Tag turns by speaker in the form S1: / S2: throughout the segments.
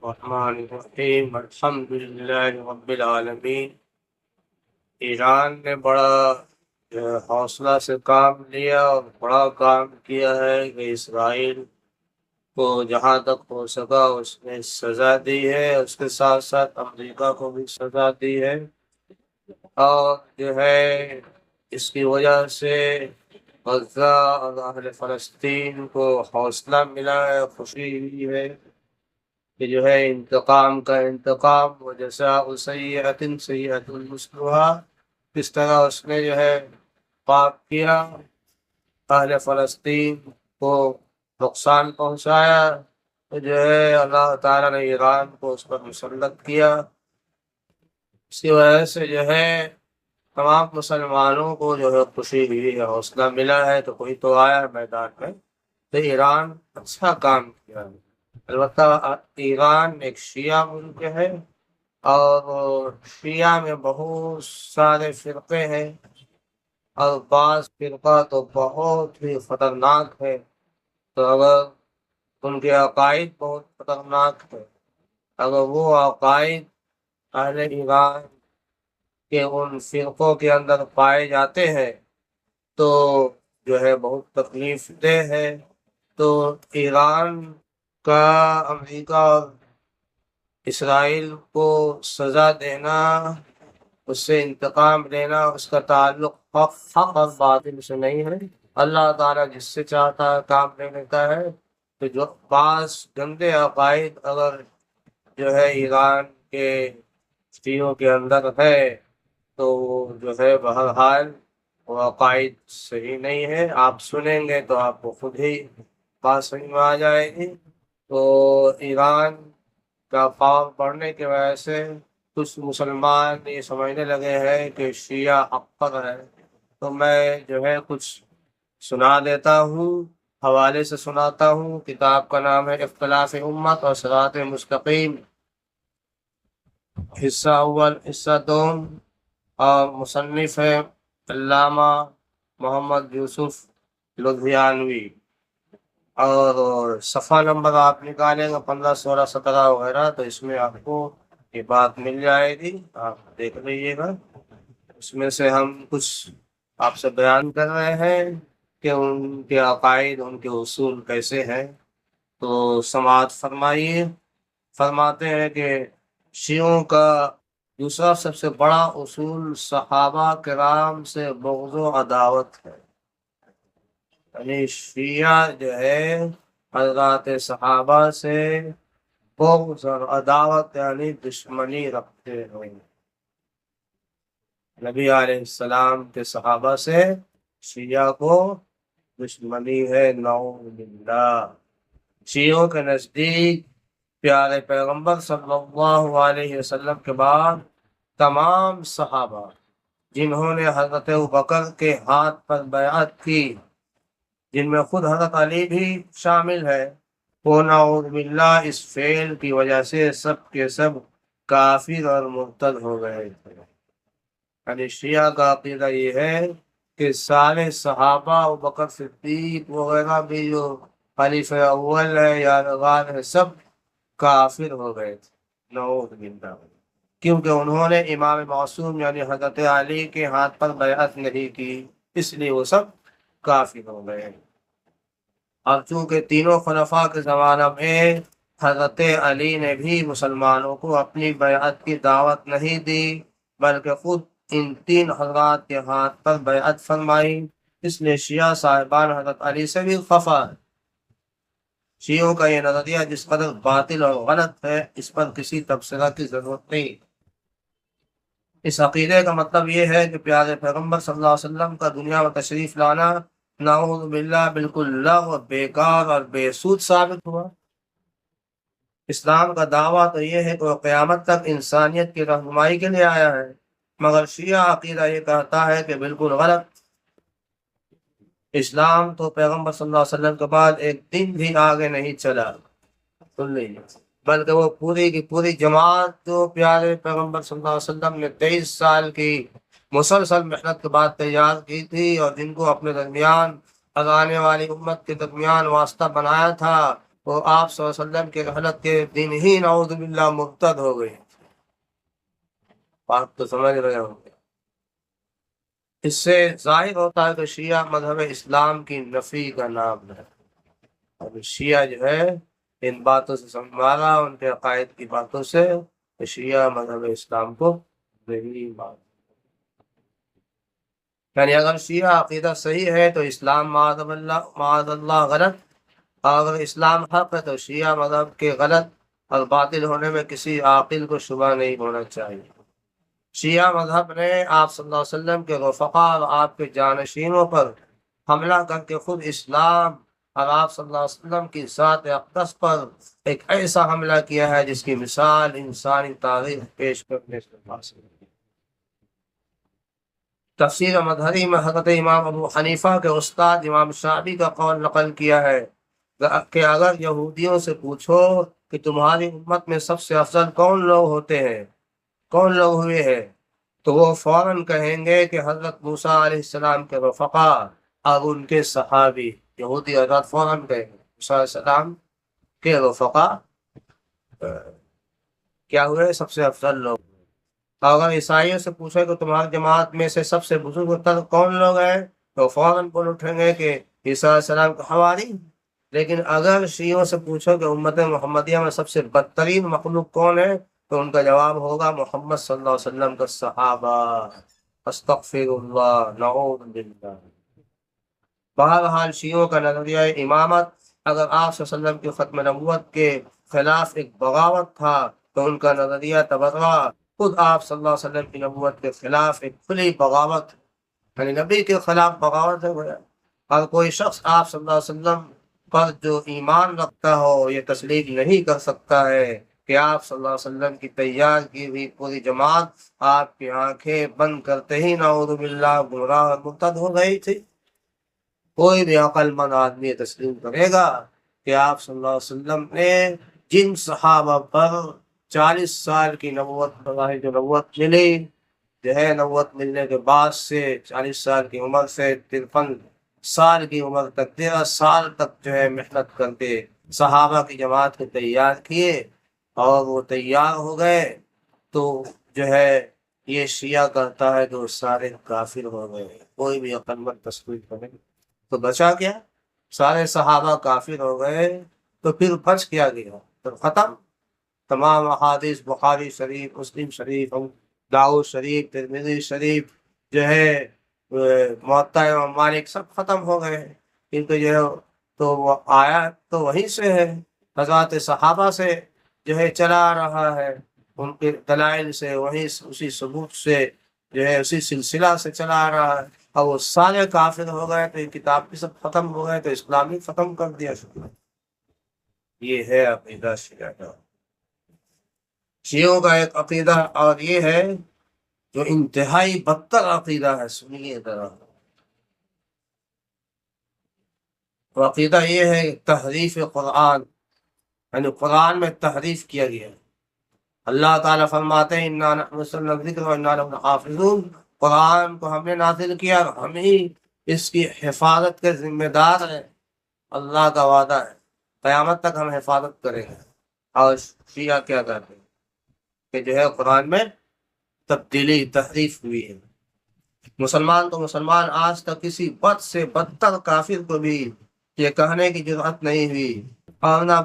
S1: الرحمن الرحیم الحمد للہ رب العالمین۔ ایران نے بڑا حوصلہ سے کام لیا اور بڑا کام کیا ہے کہ اسرائیل کو جہاں تک ہو سکا اس نے سزا دی ہے، اس کے ساتھ ساتھ امریکہ کو بھی سزا دی ہے، اور جو ہے اس کی وجہ سے غزہ اور اہل فلسطین کو حوصلہ ملا ہے، خوشی ہوئی ہے کہ جو ہے انتقام کا انتقام، وجزاء سیئۃ سیئۃ مثلھا، کس طرح اس نے جو ہے پاک کیا، اہل فلسطین کو نقصان پہنچایا، تو جو ہے اللہ تعالیٰ نے ایران کو اس پر مسلط کیا۔ اس کی وجہ سے جو ہے تمام مسلمانوں کو جو ہے خوشی ہوئی ہے، حوصلہ ملا ہے، تو کوئی تو آیا ہے میدان میں، تو ایران اچھا کام کیا ہے۔ البتہ ایران ایک شیعہ ملک ہے، اور شیعہ میں بہت سارے فرقے ہیں، اور بعض فرقہ تو بہت ہی خطرناک ہے، تو اگر ان کے عقائد بہت خطرناک ہے، اگر وہ عقائد اہل ایران کے ان فرقوں کے اندر پائے جاتے ہیں تو جو ہے بہت تکلیف دہ ہے۔ تو ایران کا امریکہ اور اسرائیل کو سزا دینا، اس سے انتقام لینا، اس کا تعلق حق اور باطل سے نہیں ہے۔ اللہ تعالیٰ جس سے چاہتا ہے کام لے لیتا ہے، تو جو بعض گندے عقائد اگر جو ہے ایران کے شیعوں کے اندر ہے تو جو ہے بہرحال وہ عقائد صحیح نہیں ہے، آپ سنیں گے تو آپ کو خود ہی بات سمجھ میں آ جائے گی۔ تو ایران کا پاور بڑھنے کی وجہ سے کچھ مسلمان یہ سمجھنے لگے ہیں کہ شیعہ حق پر ہے، تو میں جو ہے کچھ سنا دیتا ہوں، حوالے سے سناتا ہوں۔ کتاب کا نام ہے اختلاف امت اور صراط مستقیم، حصہ اول، حصہ دوم، اور مصنف ہے علامہ محمد یوسف لدھیانوی، اور صفحہ نمبر آپ نکالیں گے 15 16 17 وغیرہ، تو اس میں آپ کو یہ بات مل جائے گی، آپ دیکھ لیجیے گا۔ اس میں سے ہم کچھ آپ سے بیان کر رہے ہیں کہ ان کے عقائد، ان کے اصول کیسے ہیں، تو سماعت فرمائیے۔ فرماتے ہیں کہ شیعوں کا دوسرا سب سے بڑا اصول صحابہ کرام سے بغض و عداوت ہے، یعنی شیعہ جو ہے حضرات صحابہ سے بغض اور عداوت یعنی دشمنی رکھتے ہیں۔ نبی علیہ السلام کے صحابہ سے شیعہ کو دشمنی ہے، نعوذ باللہ۔ شیعوں کے نزدیک پیارے پیغمبر صلی اللہ علیہ وسلم کے بعد تمام صحابہ جنہوں نے حضرت ابوبکر کے ہاتھ پر بیعت کی، جن میں خود حضرت علی بھی شامل ہے، وہ نعوذ باللہ اس فعل کی وجہ سے سب کے سب کافر اور مرتد ہو گئے تھے۔ یعنی شیعہ کا عقیدہ یہ ہے کہ سارے صحابہ ابوبکر صدیق وغیرہ بھی جو خلیفہ اول ہے یا غال ہے، سب کافر ہو گئے تھے، نعوذ باللہ، کیونکہ انہوں نے امام معصوم یعنی حضرت علی کے ہاتھ پر بیعت نہیں کی، اس لیے وہ سب کافر ہو گئے۔ اور چونکہ تینوں خلفاء کے زمانہ میں حضرت علی نے بھی مسلمانوں کو اپنی بیعت کی دعوت نہیں دی، بلکہ خود ان تین حضرات کے ہاتھ پر بیعت فرمائی، اس لیے شیعہ صاحبان حضرت علی سے بھی خفا ہے۔ شیعوں کا یہ نظریہ جس قدر باطل اور غلط ہے، اس پر کسی تبصرہ کی ضرورت نہیں۔ اس عقیدے کا مطلب یہ ہے کہ پیارے پیغمبر صلی اللہ علیہ وسلم کا دنیا میں تشریف لانا نعوذ باللہ بالکل لغو، بیکار اور بے سود ثابت ہوا۔ اسلام کا دعویٰ تو یہ ہے کہ وہ قیامت تک انسانیت کی رہنمائی کے لیے آیا ہے، مگر شیعہ عقیدہ یہ کہتا ہے کہ بالکل غلط۔ اسلام تو پیغمبر صلی اللہ علیہ وسلم کے بعد ایک دن بھی آگے نہیں چلا، سن لیجیے، بلکہ وہ پوری کی پوری جماعت جو پیارے پیغمبر صلی اللہ علیہ وسلم نے 23 سال کی مسلسل محنت کے بعد تیار کی تھی، اور جن کو اپنے درمیان اور آنے والی امت کے درمیان واسطہ بنایا تھا، وہ آپ صلی اللہ علیہ وسلم کے غلط کے دن ہی نعوذ باللہ مرتد ہو گئے. بات تو سمجھ رہے ہوں گے. اس سے ظاہر ہوتا ہے کہ شیعہ مذہب اسلام کی نفی کا نام ہے. اور شیعہ جو ہے ان باتوں سے سنبھالا، ان کے عقائد کی باتوں سے، کہ شیعہ مذہب اسلام کو نہیں مان. یعنی اگر شیعہ عقیدہ صحیح ہے تو اسلام معاذ اللہ غلط، اور اگر اسلام حق ہے تو شیعہ مذہب کے غلط اور باطل ہونے میں کسی عاقل کو شبہ نہیں ہونا چاہیے. شیعہ مذہب نے آپ صلی اللہ علیہ وسلم کے رفقا اور آپ کے جانشینوں پر حملہ کر کے خود اسلام اور آپ صلی اللہ علیہ وسلم کی ذات اقدس پر ایک ایسا حملہ کیا ہے جس کی مثال انسانی تاریخ پیش کرنے سے حاصل ہے. تفسیر مظہری میں حضرت امام ابو حنیفہ کے استاد امام شعبی کا قول نقل کیا ہے کہ اگر یہودیوں سے پوچھو کہ تمہاری امت میں سب سے افضل کون لوگ ہوتے ہیں، کون لوگ ہوئے ہیں، تو وہ فوراً کہیں گے کہ حضرت موسیٰ علیہ السلام کے رفقا اور ان کے صحابی. یہودی حضرت فوراً کہیں گے موسیٰ علیہ السلام کے رفقا کیا ہوئے سب سے افضل لوگ. اگر عیسائیوں سے پوچھے کہ تمہاری جماعت میں سے سب سے بزرگ تر کون لوگ ہیں تو فوراً بول اٹھیں گے کہ عیسیٰ علیہ السلام کا حواری. لیکن اگر شیعوں سے پوچھو کہ امت محمدیہ میں سب سے بدترین مخلوق کون ہے تو ان کا جواب ہوگا محمد صلی اللہ علیہ وسلم کا صحابہ. استغفر اللہ، نعوذ باللہ. بہرحال شیعوں کا نظریہ امامت اگر آپ صلی اللہ علیہ وسلم کی ختم نبوت کے خلاف ایک بغاوت تھا تو ان کا نظریہ تبرہ خود آپ صلی اللہ علیہ وسلم کی نبوت کے خلاف ایک کھلی بغاوت، یعنی نبی کے خلاف بغاوت ہے. اور کوئی شخص آپ صلی اللہ علیہ وسلم پر جو ایمان رکھتا ہو یہ تسلیم نہیں کر سکتا ہے کہ آپ صلی اللہ علیہ وسلم کی تیار کی ہوئی پوری جماعت آپ کی آنکھیں بند کرتے ہی نعوذ باللہ گمراہ اور مرتد ہو گئی تھی. کوئی بھی عقل مند آدمی تسلیم کرے گا کہ آپ صلی اللہ علیہ وسلم نے جن صحابہ پر 40 سال کی نبوت جو نبوت ملی، جو ہے نبوت ملنے کے بعد سے 40 سال کی عمر سے 53 سال کی عمر تک 13 سال تک جو ہے محنت کر کے صحابہ کی جماعت کو تیار کیے اور وہ تیار ہو گئے، تو جو ہے یہ شیعہ کہتا ہے کہ وہ سارے کافر ہو گئے. کوئی بھی عقل مند تسلیم کرے تو بچا کیا؟ سارے صحابہ کافر ہو گئے تو پھر بچ کیا گیا؟ تو ختم. تمام احادیث بخاری شریف، مسلم شریف، داؤد شریف، ترمذی شریف، جو ہے موطا امام مالک سب ختم ہو گئے. کیونکہ جو ہے تو وہ آیا تو وہیں سے ہے، حضرات صحابہ سے جو ہے چلا آ رہا ہے، ان کے دلائل سے وہیں اسی ثبوت سے جو ہے اسی سلسلہ سے چلا آ رہا ہے. اور وہ سارے کافر ہو گئے تو یہ کتاب بھی سب ختم ہو گئے تو اسلام بھی ختم کر دیا. یہ ہے عقیدہ شیعہ کا. شیعوں کا ایک عقیدہ اور یہ ہے جو انتہائی بدتر عقیدہ ہے، سنیے ذرا. وہ عقیدہ یہ ہے تحریف قرآن، یعنی قرآن میں تحریف کیا گیا. اللہ تعالیٰ فرماتے ہیں اِنَّا نَحْنُ نَزَّلْنَا الذِّكْرَ وَإِنَّا لَهُ لَحَافِظُونَ. قرآن کو ہم نے نازل کیا، ہم ہی اس کی حفاظت کے ذمہ دار ہیں. اللہ کا وعدہ ہے قیامت تک ہم حفاظت کریں گے. اور شیعہ کیا کہتے ہیں کہ جو ہے قرآن میں تبدیلی تحریف ہوئی ہے. مسلمان تو مسلمان آج تک کسی بد سے بدتر کافر کو بھی یہ کہنے کی جرأت نہیں ہوئی، اور نہ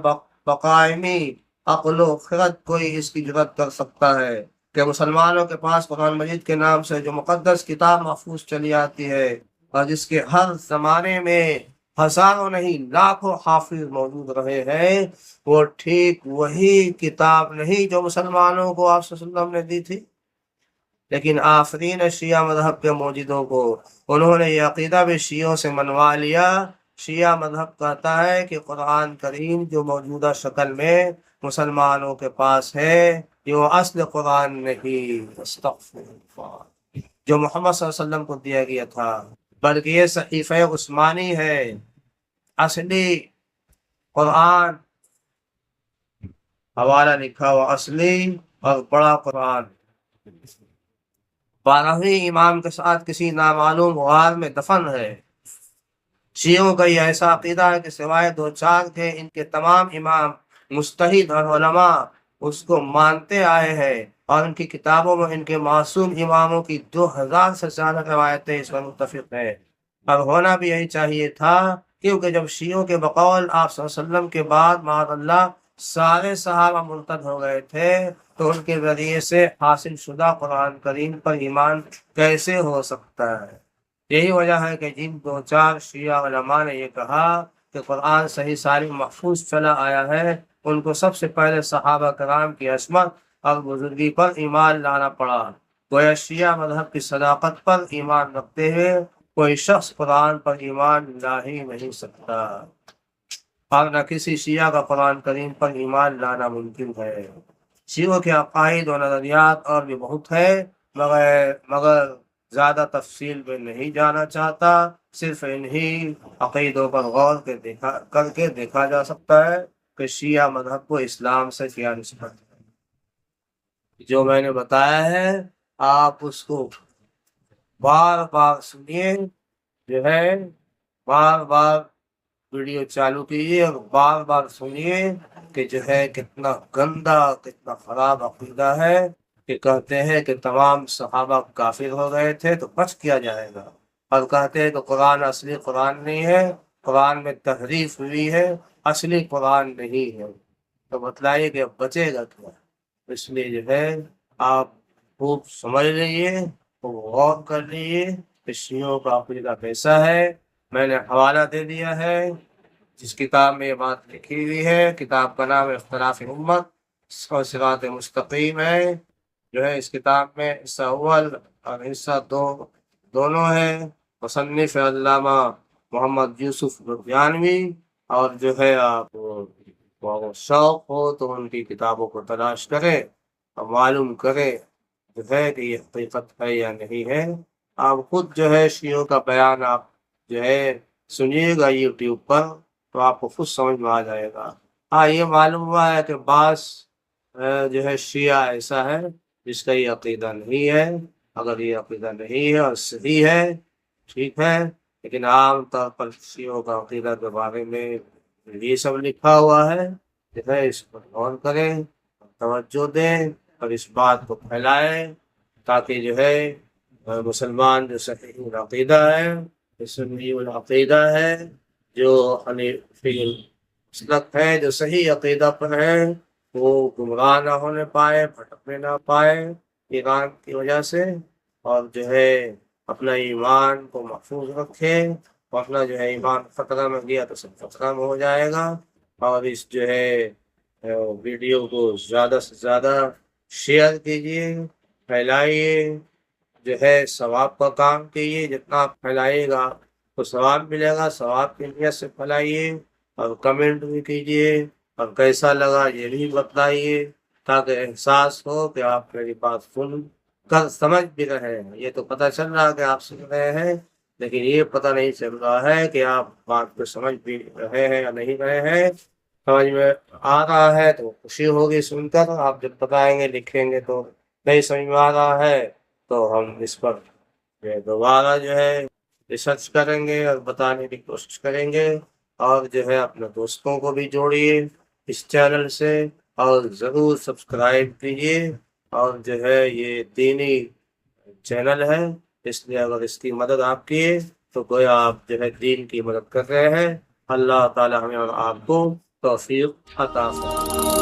S1: بقائمی عقل و خرد کوئی اس کی جرأت کر سکتا ہے کہ مسلمانوں کے پاس قرآن مجید کے نام سے جو مقدس کتاب محفوظ چلی آتی ہے اور جس کے ہر زمانے میں ہزاروں نہیں لاکھوں حافظ موجود رہے ہیں، وہ ٹھیک وہی کتاب نہیں جو مسلمانوں کو آپ صلی اللہ علیہ وسلم نے دی تھی. لیکن آفرین شیعہ مذہب کے موجودوں کو انہوں نے یہ عقیدہ بھی شیعوں سے منوا لیا. شیعہ مذہب کہتا ہے کہ قرآن کریم جو موجودہ شکل میں مسلمانوں کے پاس ہے یہ وہ اصل قرآن نہیں، استغفر اللہ، جو محمد صلی اللہ علیہ وسلم کو دیا گیا تھا، بلکہ یہ صحیفہ عثمانی ہے، اصلی قرآن. حوالہ لکھا ہوا اصلی اور بڑا قرآن 12ویں امام کے ساتھ کسی نامعلوم غار میں دفن ہے. شیعوں کا یہ ایسا عقیدہ ہے کہ سوائے دو چار کے ان کے تمام امام مجتہد اور علماء اس کو مانتے آئے ہیں، اور ان کی کتابوں میں ان کے معصوم اماموں کی 2000 سے زیادہ روایتیں اس پر متفق ہیں، اور ہونا بھی یہی چاہیے تھا، کیونکہ جب شیعوں کے بقول آپ صلی اللہ علیہ وسلم کے بعد معاذ اللہ سارے صحابہ مرتد ہو گئے تھے، تو ان کے ذریعے سے حاصل شدہ قرآن کریم پر ایمان کیسے ہو سکتا ہے؟ یہی وجہ ہے کہ جن دو چار شیعہ علماء نے یہ کہا کہ قرآن صحیح سالم محفوظ چلا آیا ہے، ان کو سب سے پہلے صحابہ کرام کی عصمت اور بزرگی پر ایمان لانا پڑا۔ گویا شیعہ مذہب کی صداقت پر ایمان رکھتے ہوئے کوئی شخص قرآن پر ایمان لا ہی نہیں سکتا، اور نہ کسی شیعہ کا قرآن کریم پر ایمان لانا ممکن ہے۔ شیعوں کے عقائد و نظریات اور بھی بہت ہے، مگر زیادہ تفصیل میں نہیں جانا چاہتا، صرف انہی عقیدوں پر غور کر کے دیکھا جا سکتا ہے کہ شیعہ مذہب کو اسلام سے کیا نسبت ہے۔ جو میں نے بتایا ہے آپ اس کو بار بار سنیے، جو ہے بار بار ویڈیو چالو کیجیے اور بار بار سنیے کہ جو ہے کتنا گندا کتنا خراب عقیدہ ہے کہ کہتے ہیں کہ تمام صحابہ کافر ہو گئے تھے تو بچ کیا جائے گا، اور کہتے ہیں کہ قرآن اصلی قرآن نہیں ہے، قرآن میں تحریف ہوئی ہے، اصلی قرآن نہیں ہے، تو بتلائیے کہ اب بچے گا کیا؟ اس لیے جو ہے آپ خوب سمجھ لیجیے، خوب غور کر لیجیے کہ شیعوں کا عقیدہ کیسا ہے۔ میں نے حوالہ دے دیا ہے، جس کتاب میں یہ بات لکھی ہوئی ہے، کتاب کا نام اختلاف امت اور صراط مستقیم ہے، جو ہے اس کتاب میں حصہ اول اور حصہ دو دونوں ہے، مصنف علامہ محمد یوسف لدھیانوی، اور جو ہے آپ کو شوق ہو تو ان کی کتابوں کو تلاش کرے اور معلوم کرے جو ہے کہ یہ حقیقت ہے یا نہیں ہے۔ آپ خود جو ہے شیعوں کا بیان آپ جو ہے سنیے گا یوٹیوب پر، تو آپ کو خود سمجھ میں آ جائے گا۔ ہاں یہ معلوم ہوا ہے کہ بعض جو ہے شیعہ ایسا ہے جس کا یہ عقیدہ نہیں ہے، اگر یہ عقیدہ نہیں ہے اور صحیح ہے ٹھیک ہے، لیکن عام طور پر شیعوں کا عقیدہ کے بارے میں یہ سب لکھا ہوا ہے، جو ہے اس پر غور کریں، توجہ دیں اور اس بات کو پھیلائیں، تاکہ جو ہے مسلمان جو صحیح العقیدہ ہے، سنی العقیدہ ہے، جو حنیفی مسلک ہے، جو صحیح عقیدہ پر ہے، وہ گمراہ نہ ہونے پائے، بھٹکنے نہ پائے ایران کی وجہ سے، اور جو ہے اپنا ایمان کو محفوظ رکھے، اور اپنا جو ہے ایمان خطرہ میں گیا تو سب خطرہ میں ہو جائے گا۔ اور اس جو ہے ویڈیو کو زیادہ سے زیادہ شیئر کیجیے، پھیلائیے، جو ہے ثواب کا کام کیجیے، جتنا آپ پھیلائیے گا تو ثواب ملے گا، ثواب کی نیت سے پھیلائیے، اور کمنٹ بھی کیجیے، اور کیسا لگا یہ بھی بتائیے، تاکہ احساس ہو کہ آپ میری بات سن کر سمجھ بھی رہے ہیں۔ یہ تو پتہ چل رہا ہے کہ آپ سن رہے ہیں، لیکن یہ پتہ نہیں چل رہا ہے کہ آپ بات کو سمجھ بھی رہے ہیں یا نہیں رہے ہیں۔ سمجھ میں آ رہا ہے تو خوشی ہوگی سن کر، آپ جب بتائیں گے لکھیں گے تو نہیں سمجھ میں آ رہا ہے تو ہم اس پر دوبارہ جو ہے ریسرچ کریں گے اور بتانے کی کوشش کریں گے، اور جو ہے اپنے دوستوں کو بھی جوڑیے اس چینل سے، اور ضرور سبسکرائب کیجیے، اور جو ہے یہ دینی چینل ہے، اس لیے اگر اس کی مدد آپ کیے تو گویا آپ جو ہے دین کی مدد کر رہے ہیں۔ اللہ تعالی ہمیں اور آپ کو توفیق عطا فرمائے۔